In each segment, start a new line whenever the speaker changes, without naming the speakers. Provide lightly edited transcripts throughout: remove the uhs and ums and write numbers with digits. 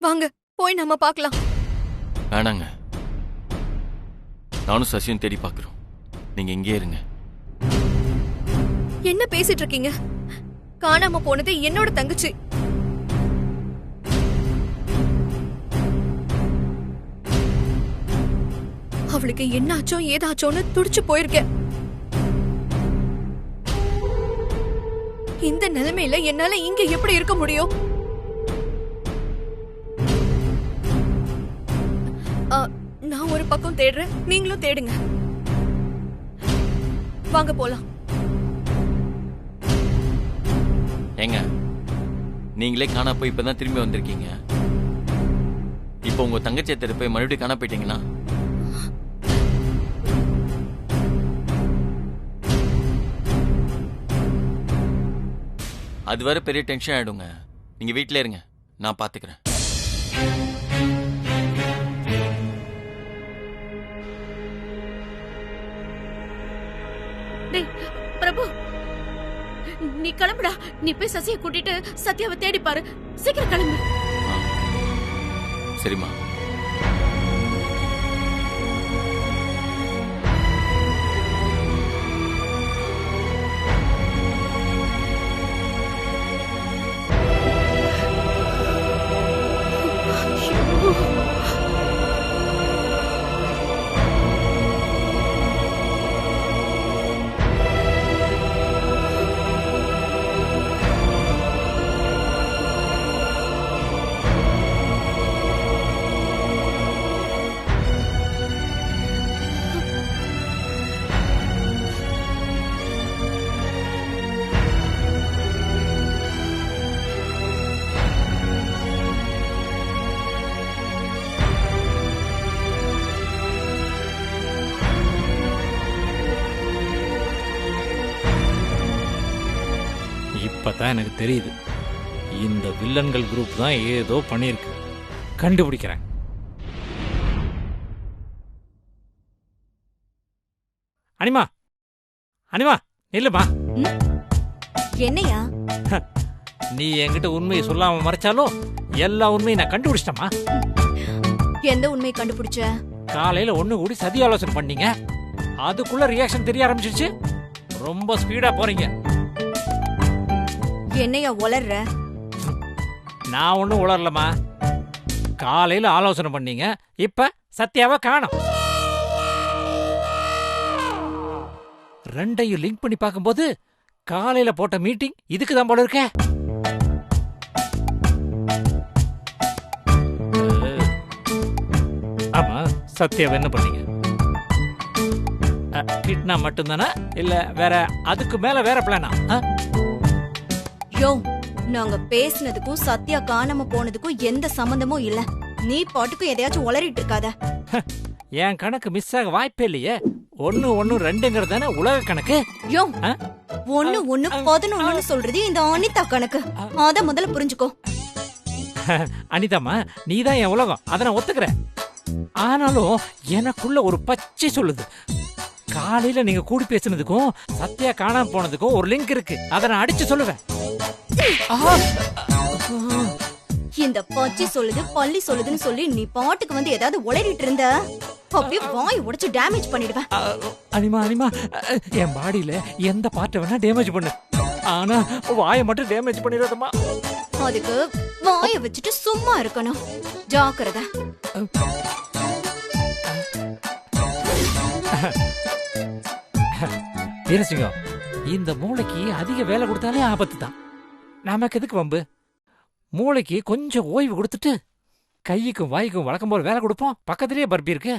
வாங்க போய் நம்ம பார்க்கலாம்.
வேணாங்க, நானும் சசியும் தேடி பார்க்குறோம். நீங்க இங்கே இருங்க.
என்ன பேசிட்டு இருக்கீங்க? காணாம போனது என்னோட தங்கச்சி. அவளுக்கு என்னாச்சோ ஏதாச்சோன்னு துடிச்சு போயிருக்கேன். இந்த நிலைமையில என்னால இங்க எப்படி இருக்க முடியும்? நான் ஒரு பக்கம் தேடுறேன், நீங்களும் தேடுங்க. வாங்க போலாம்.
ஏங்க, நீங்களே காணா போய் இப்பதான் திரும்பி வந்திருக்கீங்க. இப்போ உங்க தங்கச்சியை தேடி போய் மறுபடியும் காணா போயிட்டீங்கன்னா அது வரை பெரிய டென்ஷன் ஆயிடுங்க. நீங்க வீட்டிலே இருங்க, நான் பாத்துக்கிறேன்.
பிரபு, நீ கிளம்புடா. நீ போய் சசியை கூட்டிட்டு சத்யாவை தேடி பாரு. சீக்கிரம் கிளம்பு.
சரிம்மா.
இப்பதான் எனக்கு தெரியுது, இந்த வில்லன்கள் குரூப் தான் ஏதோ பண்ணிருக்கு. கண்டுபிடிக்கிறேன். அனிமா, அனிமா இல்லம்மா.
என்னையா?
நீ என்கிட்ட உண்மையை சொல்லாம மறைச்சாலும் எல்லா உண்மையும் நான் கண்டுபிடிச்சிட்டமா.
எந்த உண்மையை கண்டுபிடிச்ச?
காலையில ஒண்ணு கூடி சதி ஆலோசனை பண்ணீங்க, அதுக்குள்ள ரியாக்ஷன் தெரிய ஆரம்பிச்சிருச்சு. ரொம்ப ஸ்பீடா போறீங்க.
என்னையா உளர்ற?
நான் ஒன்னும் உளரலமா. காலையில ஆலோசனை பண்ணீங்க, இப்ப சத்யாவை காணோம். ரெண்டையும் லிங்க் பண்ணி பார்க்கும்போது காலையில போட்ட மீட்டிங் இதுக்கு தான் போல இருக்க. ஆமா, சத்யாவை என்ன பண்ணீங்க? கிட்னா மட்டும்தானா இல்ல வேற அதுக்கு மேல வேற பிளானா?
யோ, நாங்க பேசினதுக்கும் சத்யா காணாம போனதுக்கும் எந்த சம்பந்தமும் இல்ல. நீ பாட்டுக்கும் எதையாச்சும் உளறிட்டு இருக்காத.
என் கணக்கு மிஸ் ஆக வாய்ப்பே இல்லையே. 1-1-2ங்கிறதானே உலக கணக்கு.
யோ, 1-1-11 சொல்றது இந்த அனிதா கணக்கு. அத முதல்ல புரிஞ்சுக்கோ.
அனிதாமா, நீதான் என் உலகம், அதை நான் ஒத்துக்கிறேன். ஆனாலும் எனக்குள்ள ஒரு பச்சை சொல்லுது. காலையில நீங்க கூடி பேசினதுக்கும் சத்யா காணாம போனதுக்கும் ஒரு லிங்க் இருக்கு. அதை நான் அடிச்சு சொல்லுவேன்.
இந்த பச்சை சொல்லுது பள்ளி சொல்லுதுன்னு சொல்லி நீ பாட்டுக்கு வந்து ஏதாவது உளறிட்டு இருந்த அப்படியே வாய் உடைச்சு டேமேஜ் பண்ணிடுவேன்.
அனிமா, அனிமா, என் பாடியில எந்த பார்ட்டை வேணா டேமேஜ் பண்ணு, ஆனா வாயை மட்டும் டேமேஜ் பண்ணிடாதம்மா.
அதுக்கு வாயை வச்சுட்டு சும்மா இருக்கணும். ஜாக்கிரதை.
வீரசிங்கம், இந்த மூளைக்கு அதிக வேலை கொடுத்தாலே ஆபத்து தான். நமக்கு எதுக்கு வம்பு? மூளைக்கு கொஞ்சம் ஓய்வு கொடுத்துட்டு கைக்கும் வாய்க்கும் வழக்கம் போல வேலை கொடுப்போம். பக்கத்திலேயே பர்பி இருக்கு.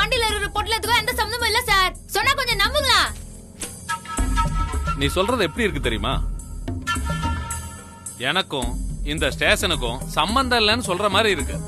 வண்டியில இருக்கிற பொட்டலத்துக்கும் எந்த சம்பந்தமும் இல்ல சார். சொன்னா கொஞ்சம் நம்புங்களா?
நீ சொல்றது எப்படி இருக்கு தெரியுமா? எனக்கும் இந்த ஸ்டேஷனுக்கும் சம்பந்தம் இல்லைன்னு சொல்ற மாதிரி இருக்கு.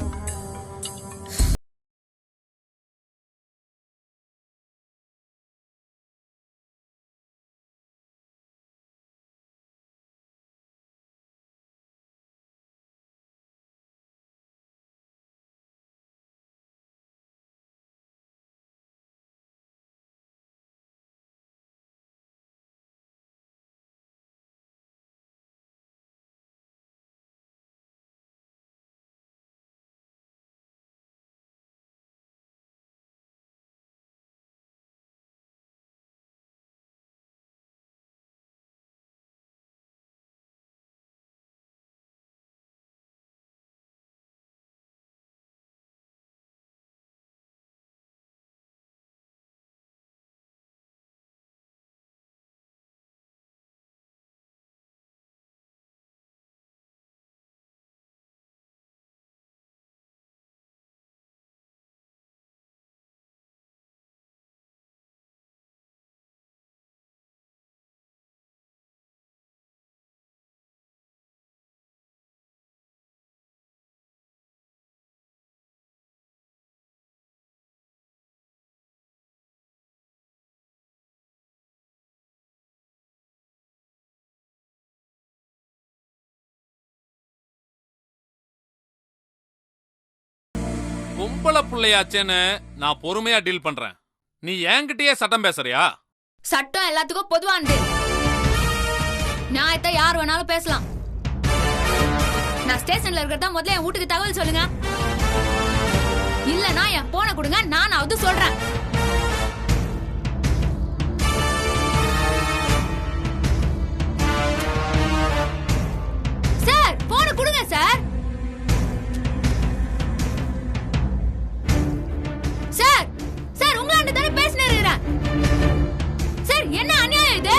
பொம்பளை புள்ளையாச்சேன்னு நான் பொறுமையா டீல் பண்றேன். நீ என்கிட்டயே சட்டம் பேசுறியா?
சட்டம் எல்லாத்துக்கும் பொதுவானது. நியாயத்தை யார் வேணாலும் பேசலாம். நான் ஸ்டேஷன்ல இருக்கிறதா முதல்ல என் வீட்டுக்கு தகவல் சொல்லுங்க. இல்லனா என் போனை கொடுங்க, நானாவது சொல்றேன். சார் போனை கொடுங்க சார். சார் சார் உங்களாண்ட தானே பேசினே இருக்கிறேன். சார் என்ன அநியாயம் இது?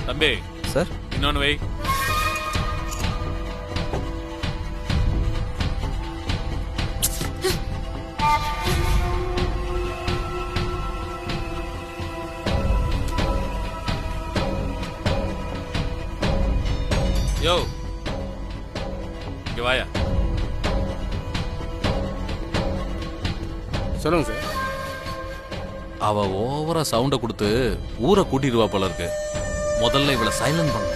தம்பி
சார்,
இன்னொன்னு வை. யோ இங்க வாயா.
சொல்லுங்க சார்.
அவ ஓவரா சவுண்ட கொடுத்து ஊரை கூட்டிடுவா போல இருக்கு. முதல்ல இவளை சைலண்ட் பண்ணு.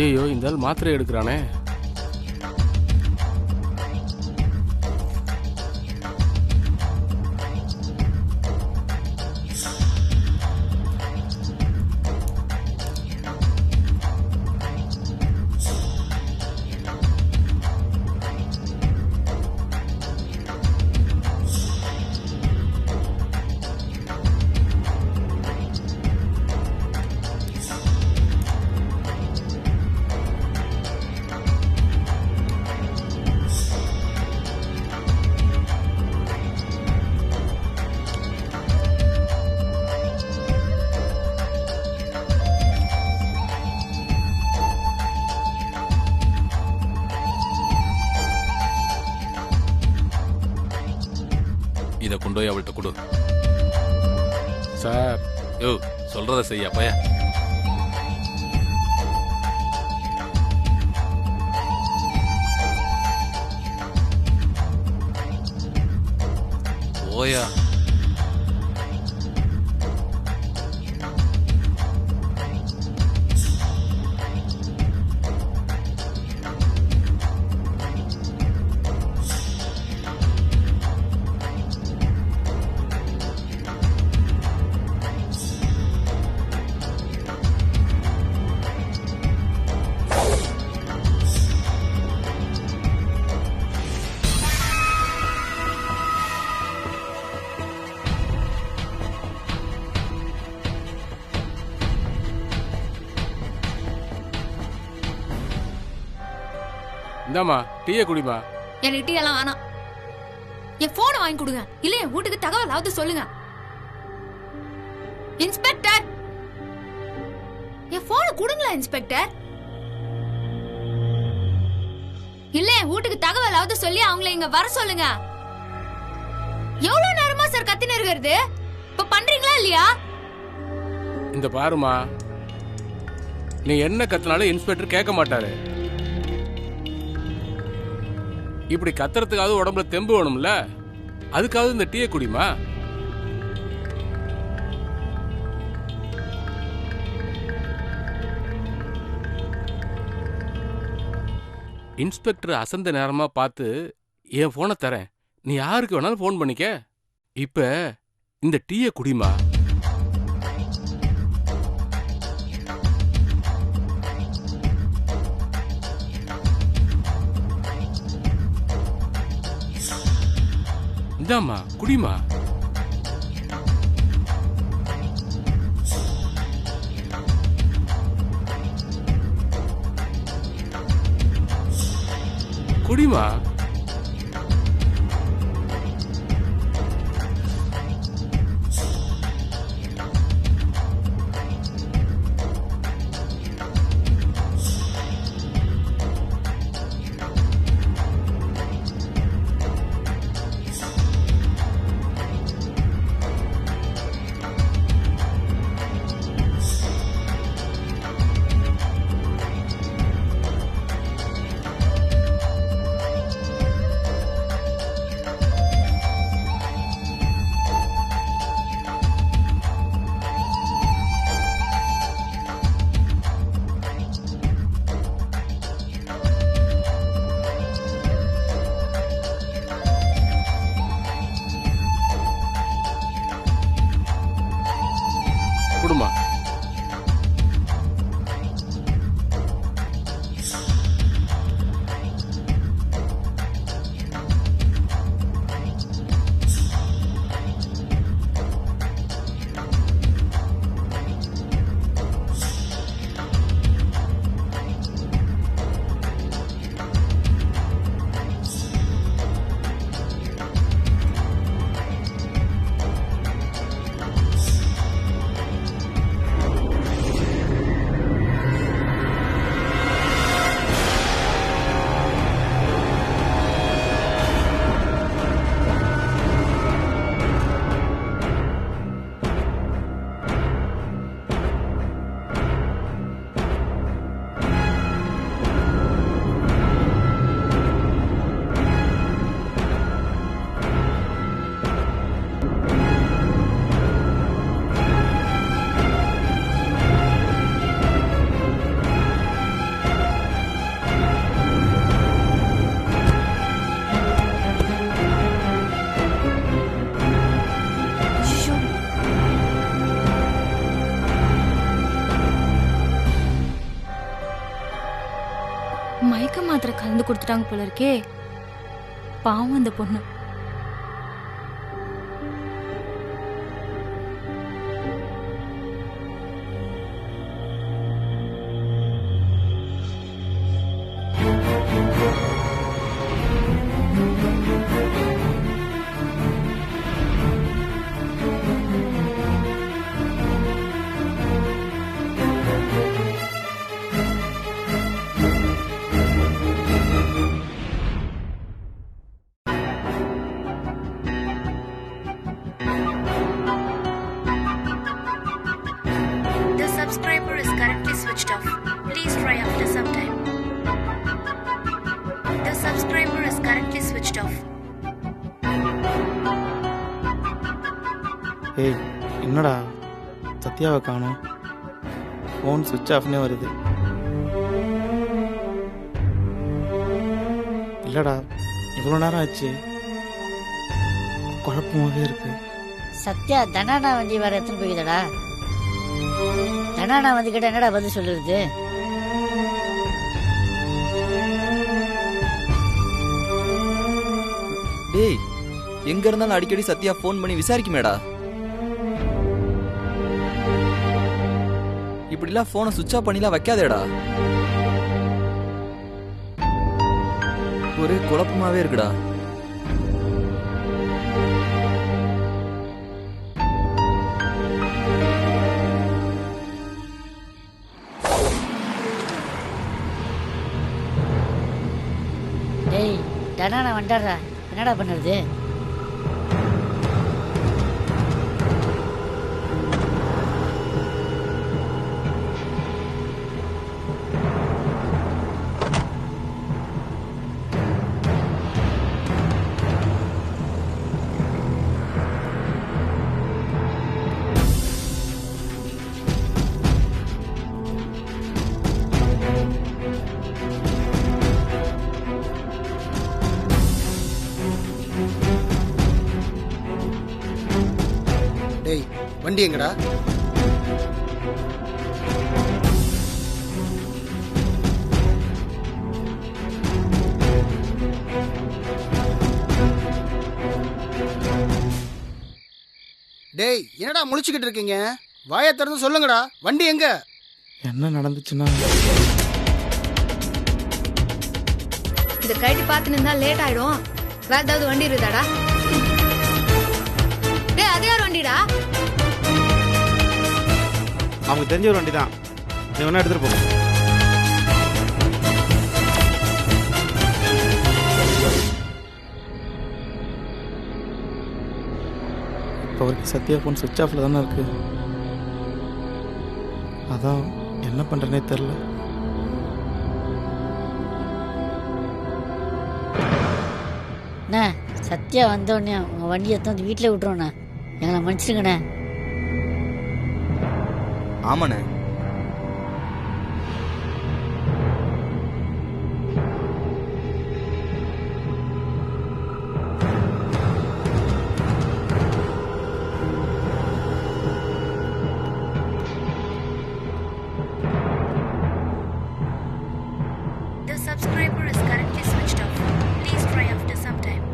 ஐயோ, இந்த ஆள் மாத்திரை எடுக்கிறானே.
இத கொண்டு போய் அவள்கிட்ட கொடு.
சார்,
யோ சொல்றத செய்ய பைய. ஓயா
இந்தாம்மா டீயை குடிமா.
எனக்கு டீ எல்லாம் வேணாம். என் போனை வாங்கி கொடுங்க, இல்ல என் வீட்டுக்கு தகவலாவது சொல்லுங்க. இன்ஸ்பெக்டர், என் போனை கொடுங்களா இன்ஸ்பெக்டர். இல்ல என் வீட்டுக்கு தகவலாவது சொல்லி அவங்கள இங்க வர சொல்லுங்க. எவ்வளவு நேரமா சார் கத்தின இருக்கிறது? இப்ப பண்றீங்களா இல்லையா?
இந்த பாருமா, நீ என்ன கத்தினாலும் இன்ஸ்பெக்டர் கேட்க மாட்டாரு. இப்படி கத்துறதுக்காவது உடம்புல தெம்பு வேணும்ல, அதுக்காவது இந்த டீயை குடிமா. இன்ஸ்பெக்டர் அசந்த நேரமா பார்த்து என் போனை தரேன், நீ யாருக்கு வேணாலும் போன் பண்ணிக்க. இப்ப இந்த டீயை குடிமா. இந்தாம்மா குடிமா. குடிமா. குடுமா.
மயக்க மாத்திரை கலந்து கொடுத்துட்டாங்க போல இருக்கே. பாவம் அந்த பொண்ணு.
Subscriber is currently switched off. Please try after some time. The subscriber is currently switched off.
ஏய் என்னடா சத்யாவை காணோம், ஃபோன் சுவிட்ச் ஆஃப்னே வருது. இல்லடா இவ்வளோ நேரம் ஆச்சு, குழப்பமாகவே இருக்கு.
சத்யா தனானா வண்டி வேற எத்தனை போய்க்குதடா? தனானா வந்து கிட்ட என்னடா பதில் சொல்லுறது?
டேய் எங்க இருந்தாலும் அடிக்கடி சத்யா ஃபோன் பண்ணி விசாரிக்குமேடா. இப்படிலாம் ஃபோனை சுவிட்ச் ஆஃப் பண்ணிலாம் வைக்காதேடா. ஒரே குழப்பமாவே இருக்குடா.
டேய் தனானா வந்துடுறா, என்னடா பண்ணுறது?
டேய் வண்டி எங்கடா? டேய் என்னடா முழிச்சுக்கிட்டு இருக்கீங்க? வாயை திறந்து சொல்லுங்கடா, வண்டி எங்க?
என்ன நடந்துச்சுன்னா
இதை கழட்டி பார்த்துன்னு இருந்தா லேட் ஆயிடும். வேற ஏதாவது வண்டி இருக்குதாடா? டேய் அது யார் வண்டிடா?
அவங்க தெரிஞ்ச ஒரு வண்டி தான். நீ வேணா எடுத்துட்டு போ. இப்போ அவருக்கு சத்யா ஃபோன் சுவிட்ச் ஆஃபில் தானே இருக்கு. அதான் என்ன பண்ணுறேனே தெரில.
அண்ணா சத்யா வந்தோடனே உங்கள் வண்டியை எடுத்து வந்து வீட்டில் விட்டுருவோண்ணா. எங்களை மன்னிச்சிடுங்கண்ணே.
ஆமாண்ணே.
The subscriber is currently switched off. Please try after some time.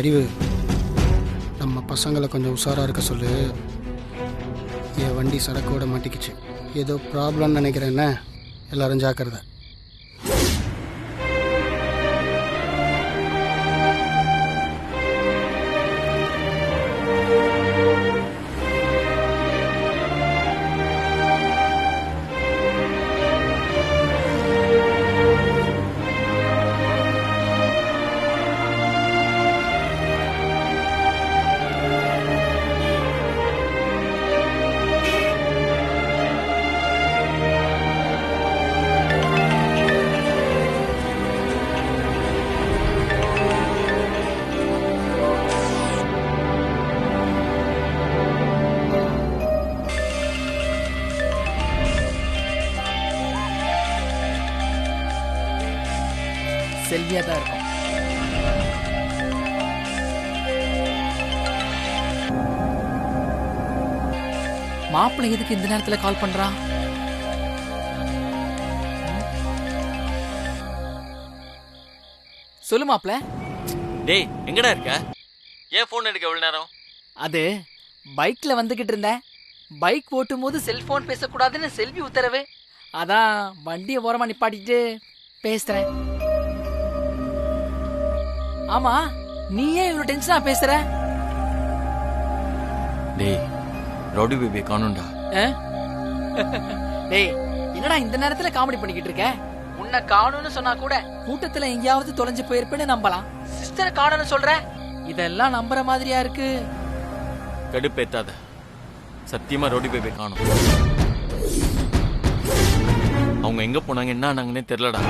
அறிவு, நம்ம பசங்களை கொஞ்சம் உஷாராக இருக்க சொல்லு. என் வண்டி சரக்கோட மாட்டிக்கிச்சு. ஏதோ ப்ராப்ளம்னு நினைக்கிறேன்னா எல்லாரும் ஜாக்கிரதை.
செல்வியா தான் இருக்கும். மாப்பிள்ளை எதுக்கு இந்த நேரத்துல கால் பண்றான்? சொல்லு மாப்பிள்ள.
டேய் எங்கடா இருக்க? ஏன் ஃபோன் எடுக்க எவ்வளவு நேரம்?
அது பைக்ல வந்துகிட்டு இருந்தேன். பைக் ஓட்டும் போது செல்போன் பேசக்கூடாதுன்னு செல்வி உத்தரவு. அதான் வண்டியை ஓரமா நிப்பாட்டிட்டு பேசுறேன். ஆமா, நீ ஏன் இவ்வளவு டென்ஷனா பேசுற?
டேய் ரவுடி பேபியை காணோம்டா.
டேய் என்னடா இந்த நேரத்துல காமெடி பண்ணிக்கிட்டு இருக்க? உன்னை காணும்னு சொன்னா கூட கூட்டத்துல எங்கேயாவது தொலைஞ்சு போயிருப்பேன்னு நம்பலாம். சிஸ்டரை காணும்னு சொல்ற? இதெல்லாம் நம்புற மாதிரியா இருக்கு?
கடுப்பேத்தாத. சத்தியமா ரவுடி பேபியை காணோம். அவங்க எங்க போனாங்க என்ன ஆனாங்கன்னே தெரியலடா.